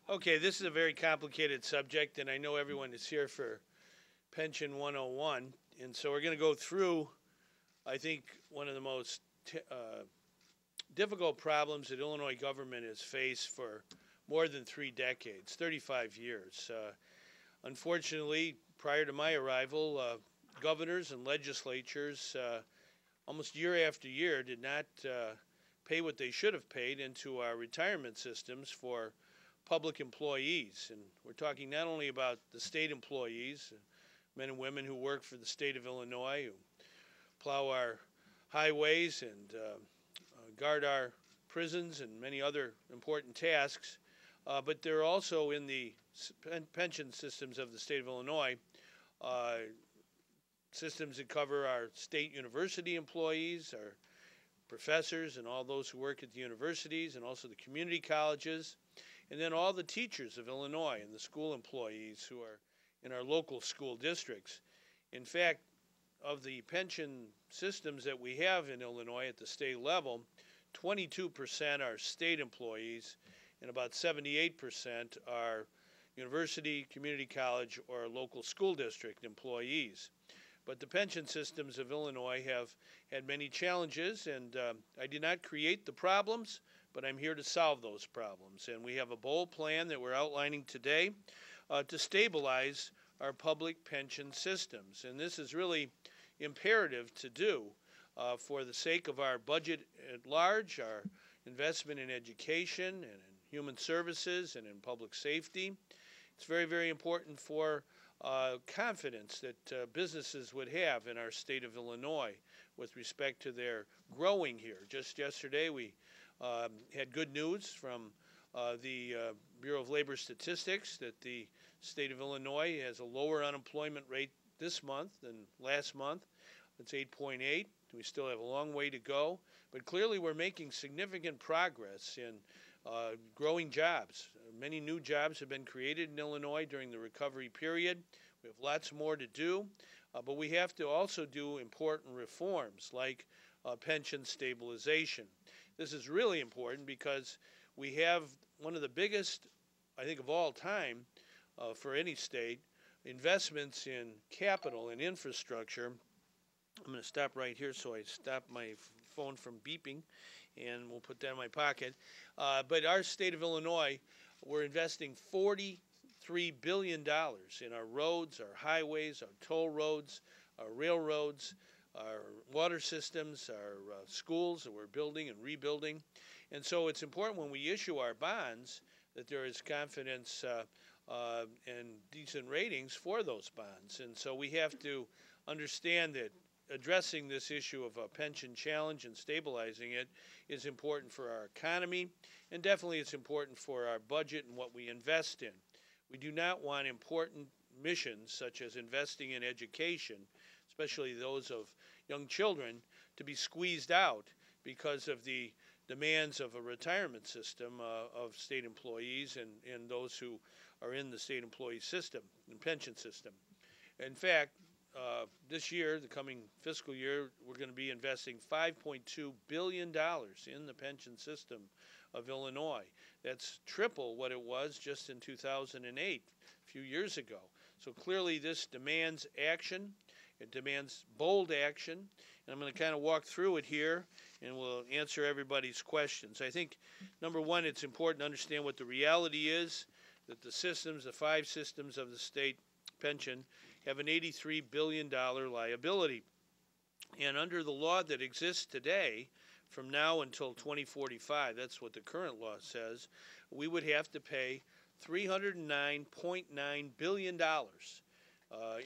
Okay, this is a very complicated subject, and I know everyone is here for Pension 101. And so we're going to go through, I think, one of the most difficult problems that Illinois government has faced for more than 3 decades, 35 years. Unfortunately, prior to my arrival, governors and legislatures almost year after year did not pay what they should have paid into our retirement systems for public employees. And we're talking not only about the state employees, men and women who work for the state of Illinois, who plow our highways and guard our prisons and many other important tasks, but they're also in the pension systems of the state of Illinois, uh, systems that cover our state university employees, our professors, and all those who work at the universities, and also the community colleges, and then all the teachers of Illinois and the school employees who are in our local school districts. In fact, of the pension systems that we have in Illinois at the state level, 22% are state employees and about 78% are university, community college, or local school district employees. But the pension systems of Illinois have had many challenges, and I did not create the problems, but I'm here to solve those problems. And we have a bold plan that we're outlining today to stabilize our public pension systems. And this is really imperative to do for the sake of our budget at large, our investment in education and in human services and in public safety. It's very, very important for confidence that businesses would have in our state of Illinois with respect to their growing here. Just yesterday, we had good news from the Bureau of Labor Statistics that the state of Illinois has a lower unemployment rate this month than last month. It's 8.8. We still have a long way to go, but clearly we're making significant progress in growing jobs. Many new jobs have been created in Illinois during the recovery period. We have lots more to do, but we have to also do important reforms like pension stabilization. This is really important because we have one of the biggest, I think, of all time for any state, investments in capital and infrastructure. I'm going to stop right here so I stop my phone from beeping, and we'll put that in my pocket. But our state of Illinois, we're investing $43 billion in our roads, our highways, our toll roads, our railroads, our water systems, our schools that we're building and rebuilding. And so it's important when we issue our bonds that there is confidence and decent ratings for those bonds. And so we have to understand that addressing this issue of a pension challenge and stabilizing it is important for our economy, and definitely it's important for our budget and what we invest in. We do not want important missions such as investing in education, especially those of young children, to be squeezed out because of the demands of a retirement system of state employees and those who are in the state employee system and pension system. In fact, this year, the coming fiscal year, we're going to be investing $5.2 billion in the pension system of Illinois. That's triple what it was just in 2008, a few years ago. So clearly this demands action. It demands bold action. And I'm going to kind of walk through it here, and we'll answer everybody's questions. I think, number one, it's important to understand what the reality is, that the systems, the 5 systems of the state pension, have an $83 billion liability. And under the law that exists today, from now until 2045, that's what the current law says, we would have to pay $309.9 billion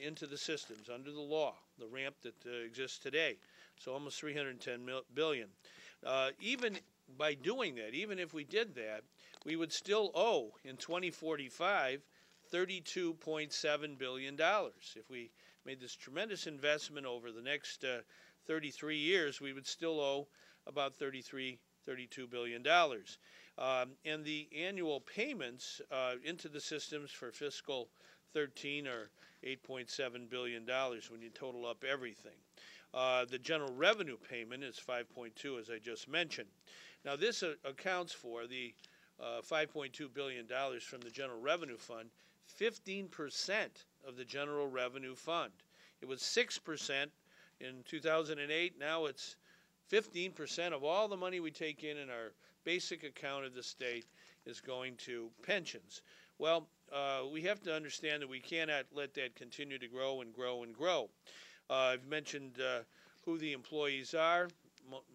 into the systems under the law, the ramp that exists today. So almost $310 billion. Even by doing that, even if we did that, we would still owe in 2045 $32.7 billion. If we made this tremendous investment over the next 33 years, we would still owe about $32 billion. And the annual payments into the systems for fiscal 13 are $8.7 billion when you total up everything. The general revenue payment is 5.2, as I just mentioned. Now, this accounts for the $5.2 billion from the General Revenue Fund, 15% of the General Revenue Fund. It was 6% in 2008. Now it's 15% of all the money we take in our basic account of the state is going to pensions. Well, we have to understand that we cannot let that continue to grow and grow and grow. I've mentioned who the employees are.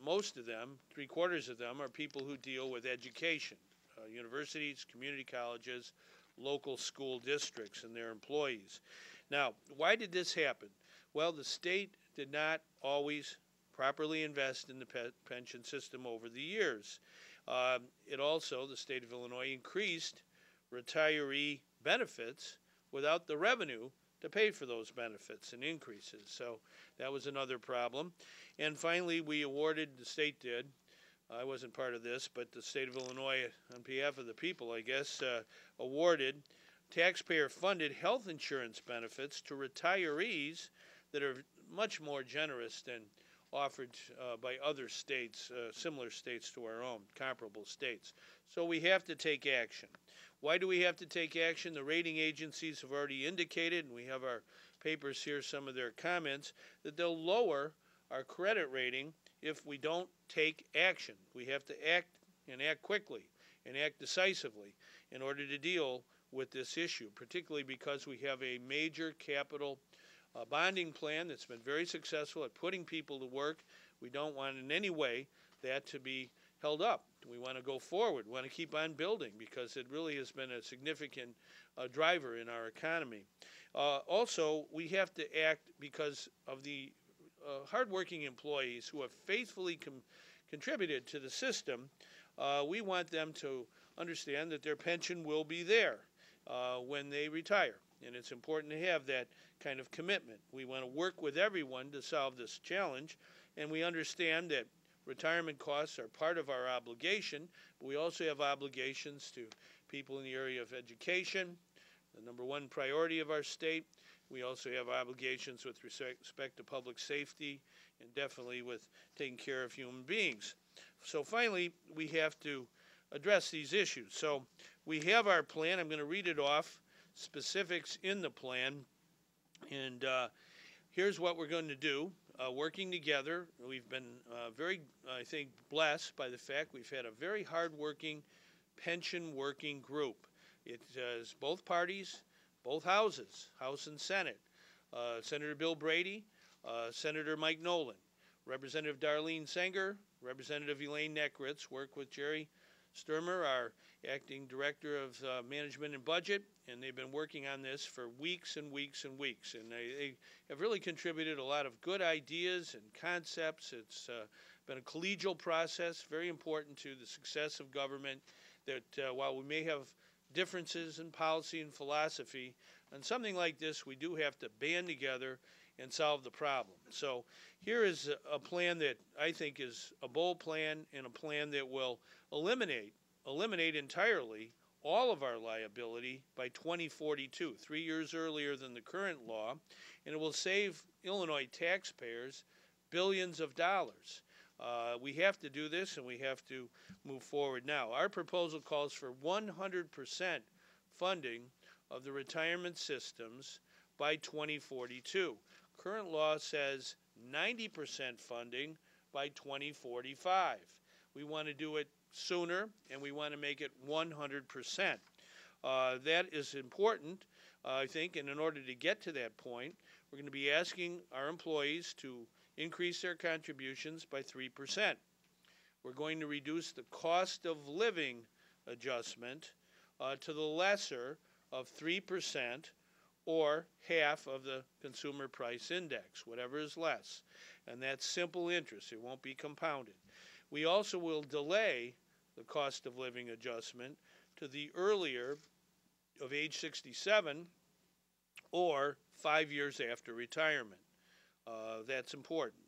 Most of them, 3/4 of them, are people who deal with education, universities, community colleges, local school districts, and their employees. Now, why did this happen? Well, the state did not always properly invest in the pension system over the years. It also, the state of Illinois, increased retiree benefits without the revenue to pay for those benefits and increases. So that was another problem. And finally, we awarded, the state did, I wasn't part of this, but the state of Illinois, on behalf of the people, I guess, awarded taxpayer-funded health insurance benefits to retirees that are much more generous than offered by other states, similar states to our own, comparable states. So we have to take action. Why do we have to take action? The rating agencies have already indicated, and we have our papers here, some of their comments, that they'll lower our credit rating if we don't take action. We have to act, and act quickly, and act decisively in order to deal with this issue, particularly because we have a major capital bonding plan that's been very successful at putting people to work. We don't want in any way that to be held up. We want to go forward. We want to keep on building because it really has been a significant driver in our economy. Also, we have to act because of the hardworking employees who have faithfully contributed to the system. We want them to understand that their pension will be there when they retire. And it's important to have that kind of commitment. We want to work with everyone to solve this challenge, and we understand that retirement costs are part of our obligation, but we also have obligations to people in the area of education, the number one priority of our state. We also have obligations with respect to public safety and definitely with taking care of human beings. So finally, we have to address these issues. So we have our plan. I'm going to read it off, specifics in the plan. And here's what we're going to do. Working together, we've been very, I think, blessed by the fact we've had a very hard-working pension working group. It is both parties, both houses, House and Senate. Senator Bill Brady, Senator Mike Nolan, Representative Darlene Sanger, Representative Elaine Neckritz work with Jerry Sturmer, our acting director of management and budget, and they've been working on this for weeks and weeks and weeks. And they have really contributed a lot of good ideas and concepts. It's been a collegial process, very important to the success of government, that while we may have differences in policy and philosophy, on something like this, we do have to band together and solve the problem. So here is a plan that I think is a bold plan and a plan that will eliminate entirely all of our liability by 2042, 3 years earlier than the current law, and it will save Illinois taxpayers billions of dollars. We have to do this, and we have to move forward now. Our proposal calls for 100% funding of the retirement systems by 2042. Current law says 90% funding by 2045. We want to do it sooner, and we want to make it 100%. That is important, I think, and in order to get to that point, we're going to be asking our employees to increase their contributions by 3%. We're going to reduce the cost of living adjustment to the lesser of 3% or half of the consumer price index, whatever is less. And that's simple interest. It won't be compounded. We also will delay the cost of living adjustment to the earlier of age 67 or 5 years after retirement. That's important.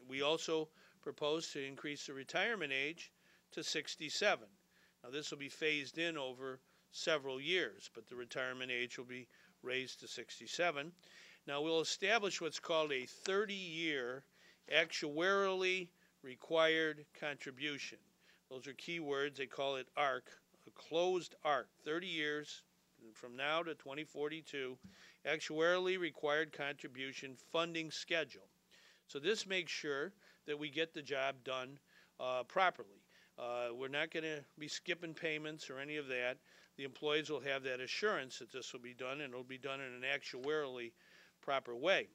We also propose to increase the retirement age to 67. Now, this will be phased in over several years, but the retirement age will be raised to 67. Now, we'll establish what's called a 30-year actuarially required contribution. Those are key words. They call it ARC, a closed ARC, 30 years from now to 2042, actuarially required contribution funding schedule. So this makes sure that we get the job done properly. We're not going to be skipping payments or any of that. The employees will have that assurance that this will be done, and it will be done in an actuarially proper way.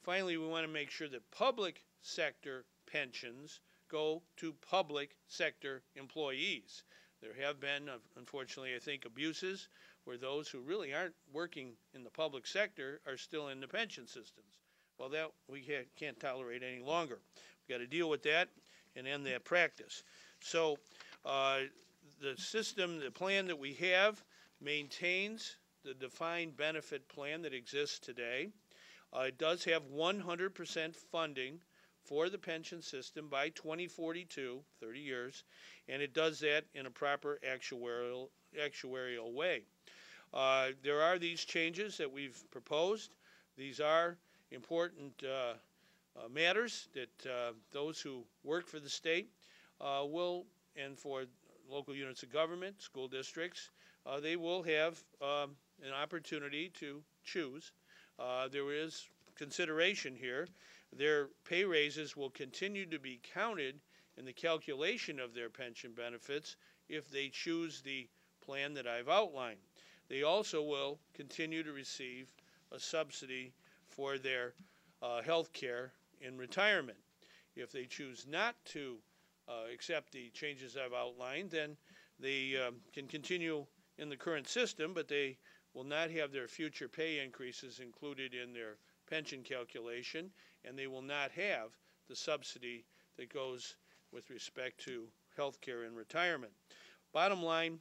Finally, we want to make sure that public sector pensions go to public sector employees. There have been, unfortunately, I think, abuses where those who really aren't working in the public sector are still in the pension systems. Well, that we can't tolerate any longer. We've got to deal with that and end that practice. So the system, the plan that we have maintains the defined benefit plan that exists today. It does have 100% funding for the pension system by 2042, 30 years, and it does that in a proper actuarial way. There are these changes that we've proposed. These are important matters that those who work for the state will, and for local units of government, school districts, they will have an opportunity to choose. There is consideration here. Their pay raises will continue to be counted in the calculation of their pension benefits if they choose the plan that I've outlined. They also will continue to receive a subsidy for their health care in retirement. If they choose not to accept the changes I've outlined, then they can continue in the current system, but they will not have their future pay increases included in their pension calculation, and they will not have the subsidy that goes with respect to health care and retirement. Bottom line,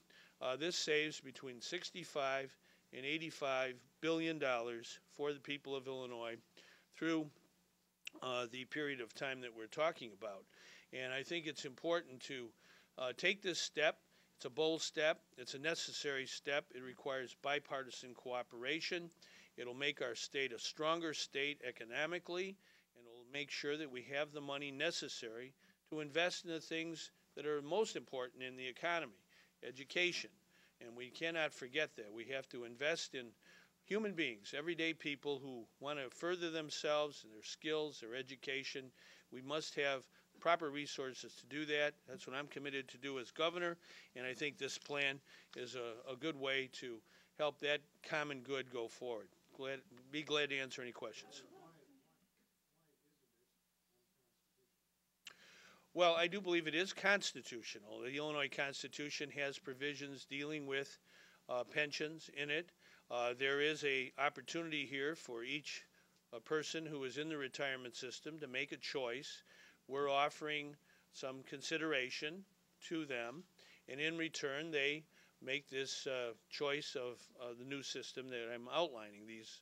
this saves between $65 and $85 billion for the people of Illinois through the period of time that we're talking about. And I think it's important to take this step. It's a bold step. It's a necessary step. It requires bipartisan cooperation. It'll make our state a stronger state economically, and it'll make sure that we have the money necessary to invest in the things that are most important in the economy, education. And we cannot forget that. We have to invest in human beings, everyday people who want to further themselves and their skills, their education. We must have proper resources to do that. That's what I'm committed to do as governor, and I think this plan is a good way to help that common good go forward. Be glad to answer any questions. Well, I do believe it is constitutional. The Illinois Constitution has provisions dealing with pensions in it. There is an opportunity here for each person who is in the retirement system to make a choice. We're offering some consideration to them, and in return, they make this choice of the new system that I'm outlining, these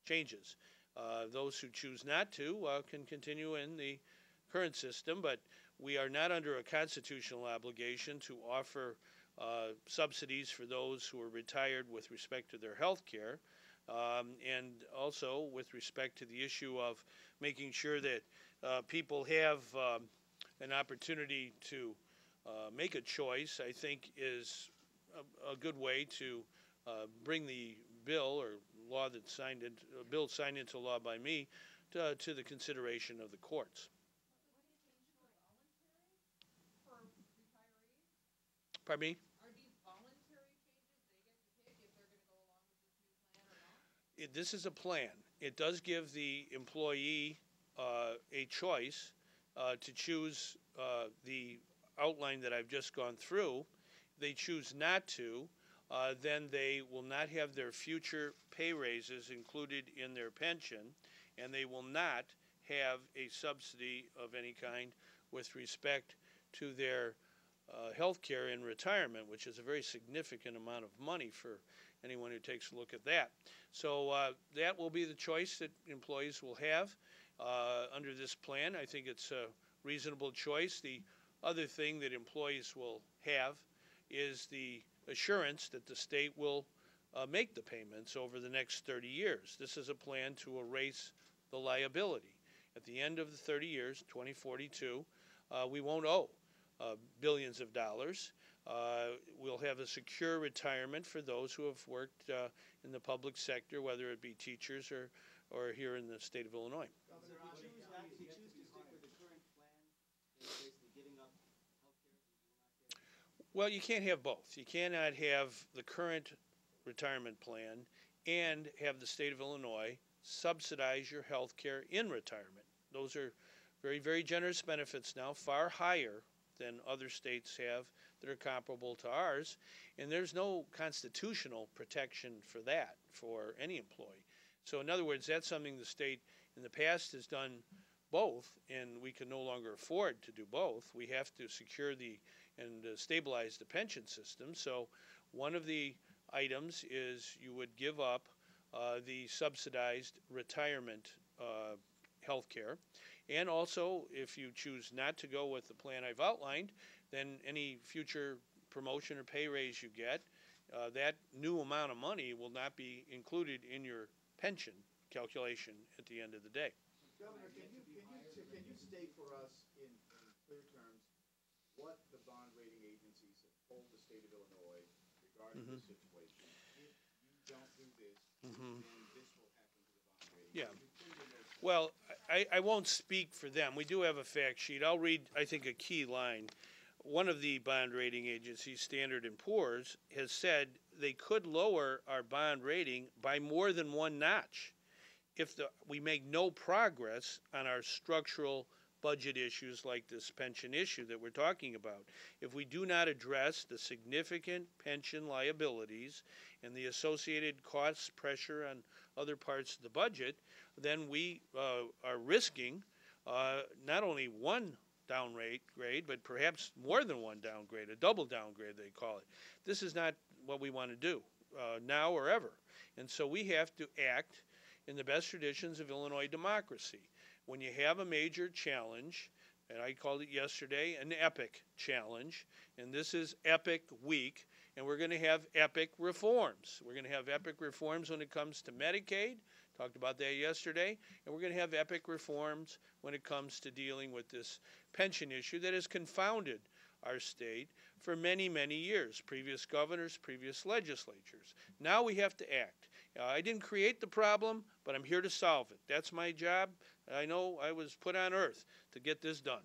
changes. Those who choose not to can continue in the current system, but we are not under a constitutional obligation to offer subsidies for those who are retired with respect to their health care, and also with respect to the issue of making sure that people have an opportunity to make a choice, I think is a good way to bring the bill or law that's signed into a bill signed into law by me to the consideration of the courts. Pardon me? Are these voluntary changes they get to pick if they're going to go along with this new plan or not? This is a plan. It does give the employee a choice to choose the outline that I've just gone through. They choose not to, then they will not have their future pay raises included in their pension, and they will not have a subsidy of any kind with respect to their health care in retirement, which is a very significant amount of money for anyone who takes a look at that. So that will be the choice that employees will have under this plan. I think it's a reasonable choice. The other thing that employees will have is the assurance that the state will make the payments over the next 30 years. This is a plan to erase the liability. At the end of the 30 years, 2042, we won't owe. billions of dollars. We'll have a secure retirement for those who have worked in the public sector, whether it be teachers or here in the state of Illinois. Governor, if you choose not, if you choose to stick with the current plan, then you're basically giving up healthcare that you will not get. Well, you can't have both. You cannot have the current retirement plan and have the state of Illinois subsidize your health care in retirement. Those are very, very generous benefits now, far higher than other states have that are comparable to ours. And there's no constitutional protection for that for any employee. So in other words, that's something the state in the past has done both, and we can no longer afford to do both. We have to secure and stabilize the pension system. So one of the items is you would give up the subsidized retirement health care. And also, if you choose not to go with the plan I've outlined, then any future promotion or pay raise you get, that new amount of money will not be included in your pension calculation at the end of the day. Governor, can you state for us in clear terms what the bond rating agencies have told the state of Illinois regarding this situation? If you don't do this, then this will happen to the bond rating. Yeah. Can you please indicate? Well, I won't speak for them. We do have a fact sheet. I'll read, I think, a key line. One of the bond rating agencies, Standard & Poor's, has said they could lower our bond rating by more than one notch if we make no progress on our structural budget issues like this pension issue that we're talking about. If we do not address the significant pension liabilities and the associated cost pressure on other parts of the budget, then we are risking not only one downgrade, but perhaps more than one downgrade, a double downgrade they call it. This is not what we want to do now or ever. And so we have to act in the best traditions of Illinois democracy. When you have a major challenge, and I called it yesterday an epic challenge, and this is epic week, and we're going to have epic reforms. We're going to have epic reforms when it comes to Medicaid, talked about that yesterday, and we're going to have epic reforms when it comes to dealing with this pension issue that has confounded our state for many, many years, previous governors, previous legislatures. Now we have to act. I didn't create the problem, but I'm here to solve it. That's my job. I know I was put on earth to get this done.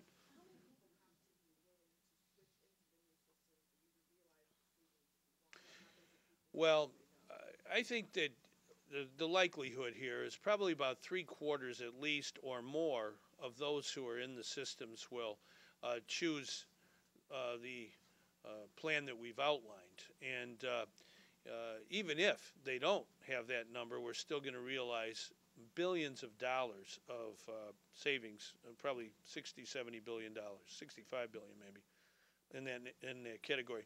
Well, I think that the likelihood here is probably about 3/4 at least or more of those who are in the systems will choose the plan that we've outlined. And even if they don't have that number, we're still going to realize billions of dollars of savings, probably $60–70 billion, $65 billion maybe, in that category.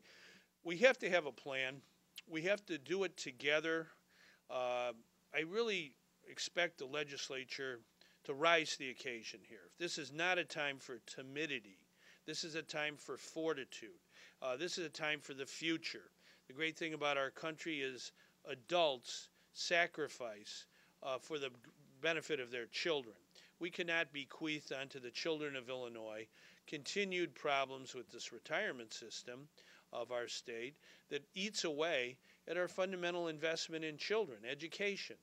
We have to have a plan. We have to do it together. I really expect the legislature to rise to the occasion here. This is not a time for timidity. This is a time for fortitude. This is a time for the future. The great thing about our country is adults sacrifice for the benefit of their children. We cannot bequeath onto the children of Illinois continued problems with this retirement system of our state that eats away at our fundamental investment in children, education,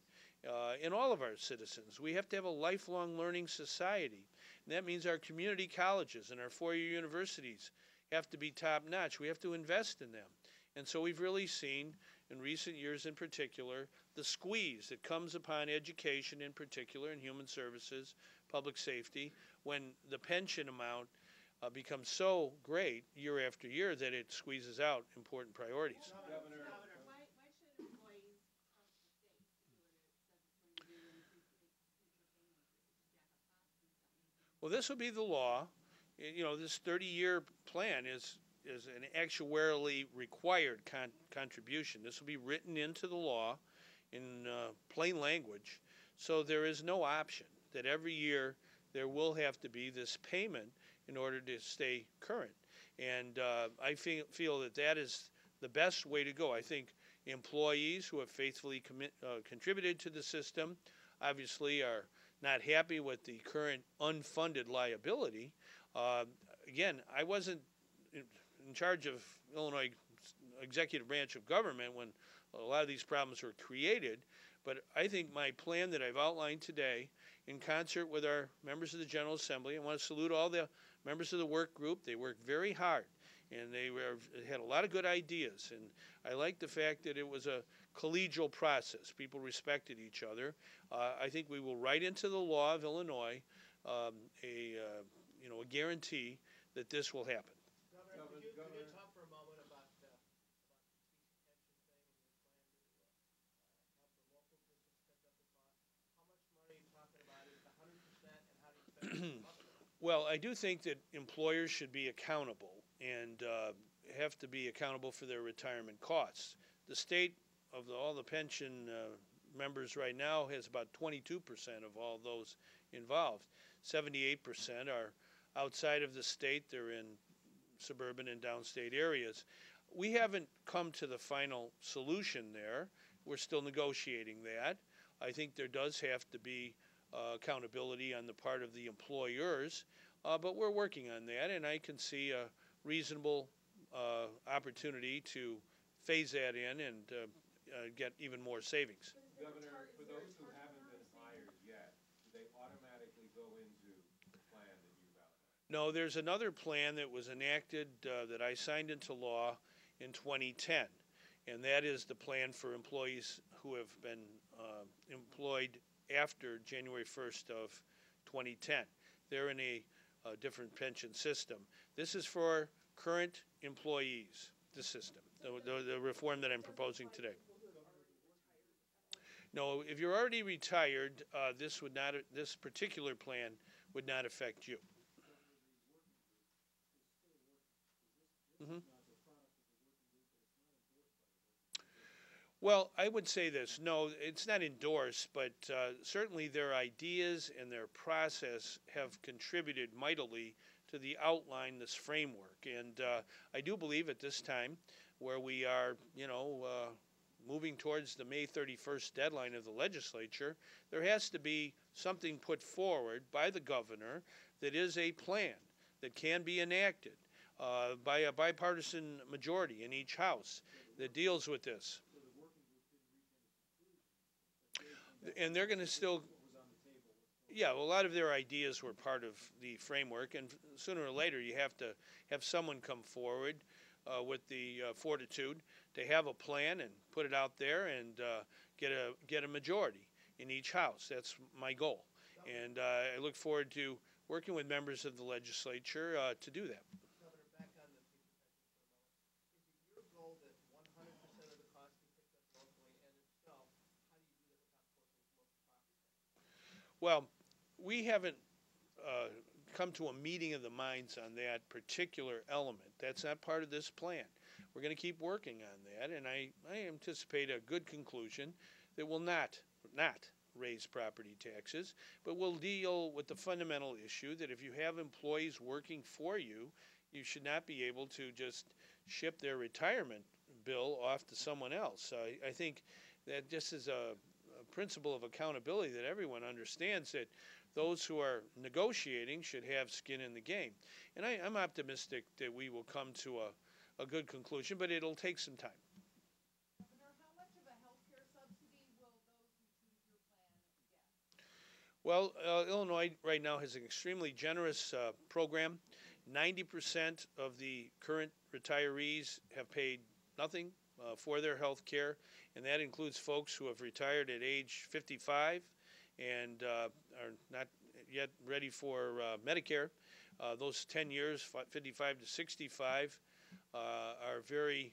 in all of our citizens. We have to have a lifelong learning society. And that means our community colleges and our four-year universities have to be top-notch. We have to invest in them. And so we've really seen, in recent years in particular, the squeeze that comes upon education in particular, and human services, public safety, when the pension amount becomes so great year after year that it squeezes out important priorities. Governor, why should employees trust the state to do what it says it's going to do and increase future pay increases, jack up costs and stuff? Well, this will be the law. You know, this 30-year plan is an actuarially required contribution. This will be written into the law in plain language. So there is no option that every year there will have to be this payment in order to stay current. And I feel that that is the best way to go. I think employees who have faithfully contributed to the system obviously are not happy with the current unfunded liability. Again, I wasn't in charge of Illinois executive branch of government when a lot of these problems were created. But I think my plan that I've outlined today, in concert with our members of the General Assembly, I want to salute all the members of the work group. They worked very hard, and they had a lot of good ideas. And I like the fact that it was a collegial process. People respected each other. I think we will write into the law of Illinois a guarantee that this will happen. Governor, could you talk for a moment about the teaching pension thing and your plan to help the local districts catch up the cost? How much money are you talking about? Is it 100%, and how do you expect it to come up? Well, I do think that employers should be accountable and have to be accountable for their retirement costs. The state of all the pension members right now has about 22% of all those involved. 78% are outside of the state. They're in suburban and downstate areas. We haven't come to the final solution there. We're still negotiating that. I think there does have to be accountability on the part of the employers, but we're working on that, and I can see a reasonable opportunity to phase that in and get even more savings. Governor, for those who haven't been hired yet, do they automatically go into the plan that you've outlined? No, there's another plan that was enacted that I signed into law in 2010, and that is the plan for employees who have been employed after January 1st of 2010. They're in a different pension system. This is for current employees, the system, the reform that I'm proposing today. No, if you're already retired, this particular plan would not affect you. Mm-hmm. Well, I would say this. No, it's not endorsed, but certainly their ideas and their process have contributed mightily to the outline, this framework. And I do believe at this time, where we are, moving towards the May 31st deadline of the legislature, there has to be something put forward by the governor that is a plan that can be enacted by a bipartisan majority in each house that deals with this. And they're going to still, yeah, well, a lot of their ideas were part of the framework, and sooner or later you have to have someone come forward with the fortitude to have a plan and put it out there and get a majority in each house. That's my goal, and I look forward to working with members of the legislature to do that. Governor, back on the teaching pension for a moment. Is it your goal that 100% of the cost be picked up locally, and if so, how do you do that without forcing local property? Well, we haven't come to a meeting of the minds on that particular element. That's not part of this plan. We're going to keep working on that, and I anticipate a good conclusion that will not raise property taxes, but will deal with the fundamental issue that if you have employees working for you, you should not be able to just ship their retirement bill off to someone else. I think that just is a principle of accountability that everyone understands, that those who are negotiating should have skin in the game. And I'm optimistic that we will come to a good conclusion, but it'll take some time. Governor, how much of a health care subsidy will those who choose your plan get? Well, Illinois right now has an extremely generous program. 90% of the current retirees have paid nothing for their health care, and that includes folks who have retired at age 55 and are not yet ready for Medicare. Those 10 years, 55 to 65, are very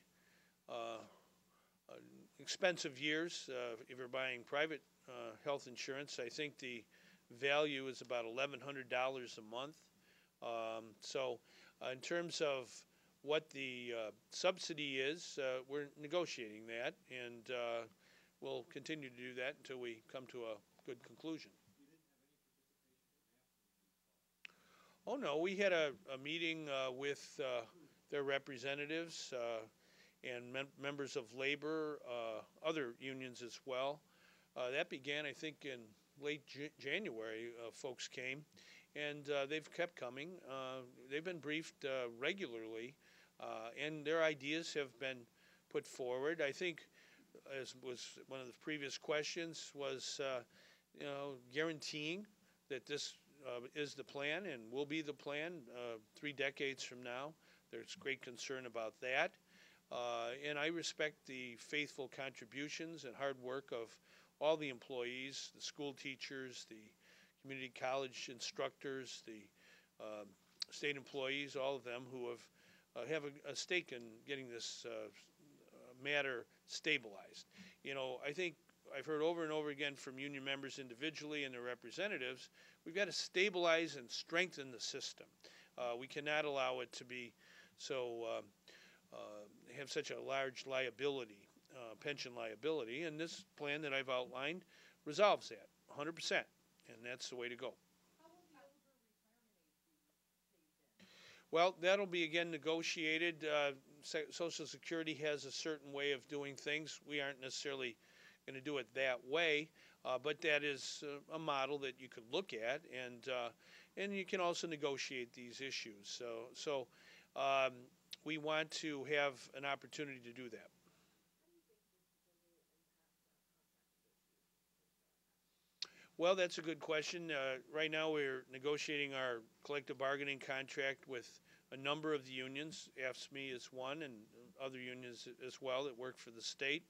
expensive years if you're buying private health insurance. I think the value is about $1,100 a month. So in terms of what the subsidy is, we're negotiating that, and we'll continue to do that until we come to a good conclusion. Oh, no, we had a meeting with their representatives and members of labor, other unions as well. That began, I think, in late January. Folks came, and they've kept coming. They've been briefed regularly And their ideas have been put forward. I think, as was one of the previous questions, was guaranteeing that this is the plan and will be the plan 3 decades from now. There's great concern about that. And I respect the faithful contributions and hard work of all the employees, the school teachers, the community college instructors, the state employees, all of them who have a stake in getting this matter stabilized. I think I've heard over and over again from union members individually and their representatives, we've got to stabilize and strengthen the system. We cannot allow it to be so have such a large liability, pension liability, and this plan that I've outlined resolves that 100%, and that's the way to go. How will the older retirement age be phased in? Well, that'll be again negotiated. Social Security has a certain way of doing things. We aren't necessarily going to do it that way, but that is a model that you could look at, and you can also negotiate these issues. So we want to have an opportunity to do that. Well, that's a good question. Right now, we're negotiating our collective bargaining contract with a number of the unions. AFSCME is one, and other unions as well that work for the state.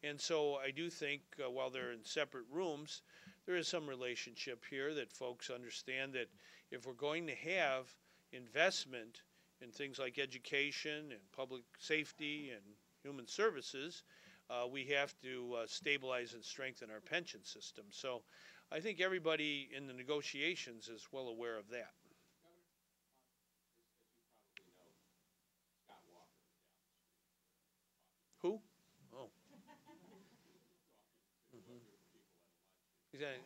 And so I do think, while they're in separate rooms, there is some relationship here that folks understand that if we're going to have investment in things like education and public safety and human services, we have to stabilize and strengthen our pension system. So I think everybody in the negotiations is well aware of that. Who? Oh.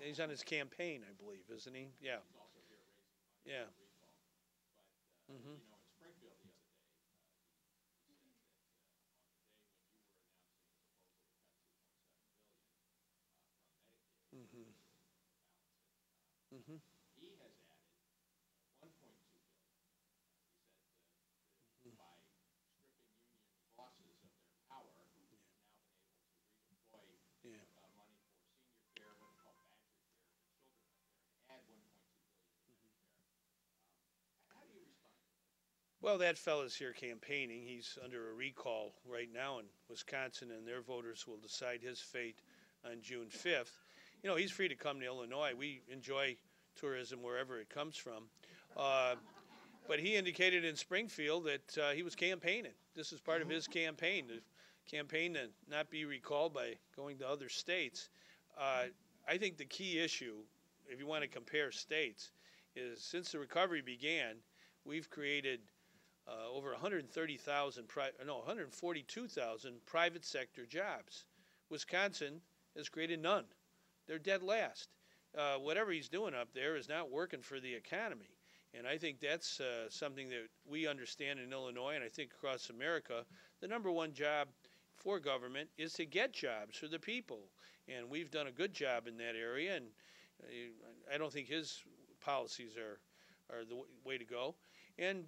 He's on his campaign, I believe, isn't he? Yeah. Yeah. Mm-hmm. Mm-hmm. Mm-hmm. Well, that fellow's here campaigning. He's under a recall right now in Wisconsin, and their voters will decide his fate on June 5th. He's free to come to Illinois. We enjoy tourism wherever it comes from. But he indicated in Springfield that he was campaigning. This is part of his campaign, to campaign to not be recalled by going to other states. I think the key issue, if you want to compare states, is since the recovery began, we've created over 142,000 private sector jobs. Wisconsin has created none. They're dead last. Whatever he's doing up there is not working for the economy. And I think that's something that we understand in Illinois, and I think across America, the number one job for government is to get jobs for the people. And we've done a good job in that area, and I don't think his policies are the way to go. And,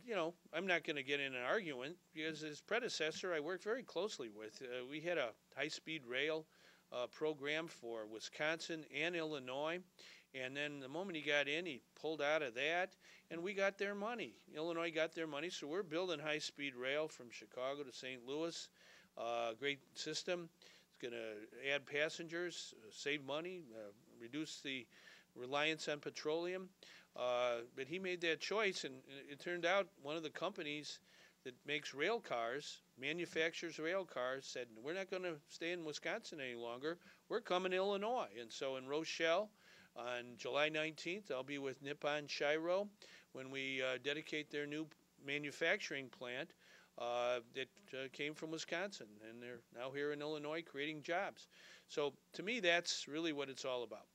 I'm not going to get in an argument because his predecessor I worked very closely with. We had a high-speed rail program for Wisconsin and Illinois. And then the moment he got in, he pulled out of that, and we got their money. Illinois got their money, so we're building high-speed rail from Chicago to St. Louis. Great system. It's going to add passengers, save money, reduce the reliance on petroleum. But he made that choice, and it turned out one of the companies that makes rail cars, manufactures rail cars, said, we're not going to stay in Wisconsin any longer. We're coming to Illinois. And so in Rochelle, on July 19th, I'll be with Nippon Shiro when we dedicate their new manufacturing plant that came from Wisconsin. And they're now here in Illinois creating jobs. So to me, that's really what it's all about.